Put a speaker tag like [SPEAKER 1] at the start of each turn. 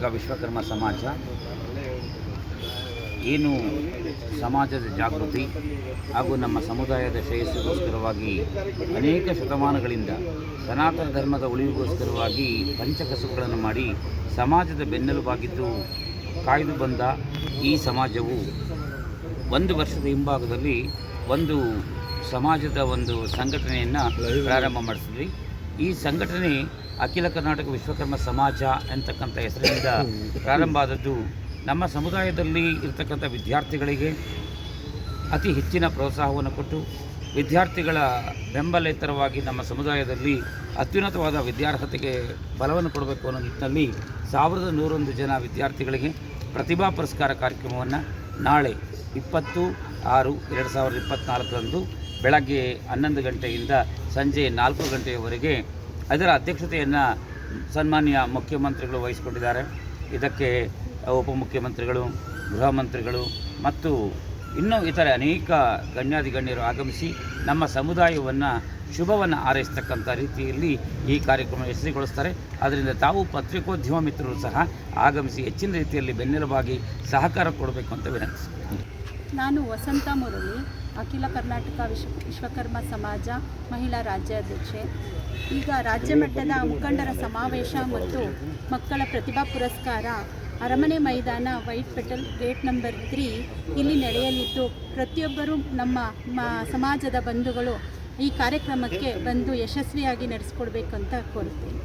[SPEAKER 1] ಕರ್ನಾಟಕ ವಿಶ್ವಕರ್ಮ ಸಮಾಜ ಏನು ಸಮಾಜದ ಜಾಗೃತಿ ಹಾಗೂ ನಮ್ಮ ಸಮುದಾಯದ ಶ್ರೇಯಸ್ಸಿಗೋಸ್ಕರವಾಗಿ ಅನೇಕ ಶತಮಾನಗಳಿಂದ ಸನಾತನ ಧರ್ಮದ ಉಳಿವಿಗೋಸ್ಕರವಾಗಿ ಪಂಚಕಸುಗಳನ್ನು ಮಾಡಿ ಸಮಾಜದ ಬೆನ್ನೆಲುಬಾಗಿದ್ದು ಕಾಯ್ದು ಬಂದ ಈ ಸಮಾಜವು ಒಂದು ವರ್ಷದ ಹಿಂಭಾಗದಲ್ಲಿ ಒಂದು ಸಮಾಜದ ಒಂದು ಸಂಘಟನೆಯನ್ನು ಪ್ರಾರಂಭ ಮಾಡಿಸಿದ್ವಿ. ಈ ಸಂಘಟನೆ ಅಖಿಲ ಕರ್ನಾಟಕ ವಿಶ್ವಕರ್ಮ ಸಮಾಜ ಅಂತಕ್ಕಂಥ ಹೆಸರಿನಿಂದ ಪ್ರಾರಂಭ ಆದದ್ದು ನಮ್ಮ ಸಮುದಾಯದಲ್ಲಿ ಇರತಕ್ಕಂಥ ವಿದ್ಯಾರ್ಥಿಗಳಿಗೆ ಅತಿ ಹೆಚ್ಚಿನ ಪ್ರೋತ್ಸಾಹವನ್ನು ಕೊಟ್ಟು ವಿದ್ಯಾರ್ಥಿಗಳ ಬೆಂಬಲೇತರವಾಗಿ ನಮ್ಮ ಸಮುದಾಯದಲ್ಲಿ ಅತ್ಯುನ್ನತವಾದ ವಿದ್ಯಾರ್ಹತೆಗೆ ಬಲವನ್ನು ಕೊಡಬೇಕು ಅನ್ನೋ ನಿಟ್ಟಿನಲ್ಲಿ 1101 ಜನ ವಿದ್ಯಾರ್ಥಿಗಳಿಗೆ ಪ್ರತಿಭಾ ಪುರಸ್ಕಾರ ಕಾರ್ಯಕ್ರಮವನ್ನು ನಾಳೆ 20/6/2024 ಬೆಳಗ್ಗೆ 11 ಗಂಟೆಯಿಂದ ಸಂಜೆ 4 ಗಂಟೆಯವರೆಗೆ ಅದರ ಅಧ್ಯಕ್ಷತೆಯನ್ನು ಸನ್ಮಾನ್ಯ ಮುಖ್ಯಮಂತ್ರಿಗಳು ವಹಿಸಿಕೊಂಡಿದ್ದಾರೆ. ಇದಕ್ಕೆ ಉಪಮುಖ್ಯಮಂತ್ರಿಗಳು, ಗೃಹ ಮಂತ್ರಿಗಳು ಮತ್ತು ಇನ್ನೂ ಇತರೆ ಅನೇಕ ಗಣ್ಯರು ಆಗಮಿಸಿ ನಮ್ಮ ಸಮುದಾಯವನ್ನು ಶುಭವನ್ನು ಹಾರೈಸ್ತಕ್ಕಂಥ ರೀತಿಯಲ್ಲಿ ಈ ಕಾರ್ಯಕ್ರಮ ಯಶಸ್ವಿಗೊಳಿಸ್ತಾರೆ. ಆದ್ದರಿಂದ ತಾವು ಪತ್ರಿಕೋದ್ಯಮ ಮಿತ್ರರು ಸಹ ಆಗಮಿಸಿ ಹೆಚ್ಚಿನ ರೀತಿಯಲ್ಲಿ ಬೆನ್ನೆಲುಬಾಗಿ ಸಹಕಾರ ಕೊಡಬೇಕು ಅಂತ ವಿನಂತಿಸ್ತೀನಿ.
[SPEAKER 2] ನಾನು ವಸಂತ ಮುರಳಿ, ಅಖಿಲ ಕರ್ನಾಟಕ ವಿಶ್ವಕರ್ಮ ಸಮಾಜ ಮಹಿಳಾ ರಾಜ್ಯಾಧ್ಯಕ್ಷೆ. ಈಗ ರಾಜ್ಯ ಮಟ್ಟದ ಮುಖಂಡರ ಸಮಾವೇಶ ಮತ್ತು ಮಕ್ಕಳ ಪ್ರತಿಭಾ ಪುರಸ್ಕಾರ ಅರಮನೆ ಮೈದಾನ, ವೈಟ್ ಪೆಟಲ್, ಗೇಟ್ ನಂಬರ್ 3 ಇಲ್ಲಿ ನಡೆಯಲಿದ್ದು ಪ್ರತಿಯೊಬ್ಬರೂ ನಮ್ಮ ಸಮಾಜದ ಬಂಧುಗಳು ಈ ಕಾರ್ಯಕ್ರಮಕ್ಕೆ ಬಂದು ಯಶಸ್ವಿಯಾಗಿ ನಡೆಸಿಕೊಡ್ಬೇಕು ಅಂತ ಕೋರುತ್ತೇನೆ.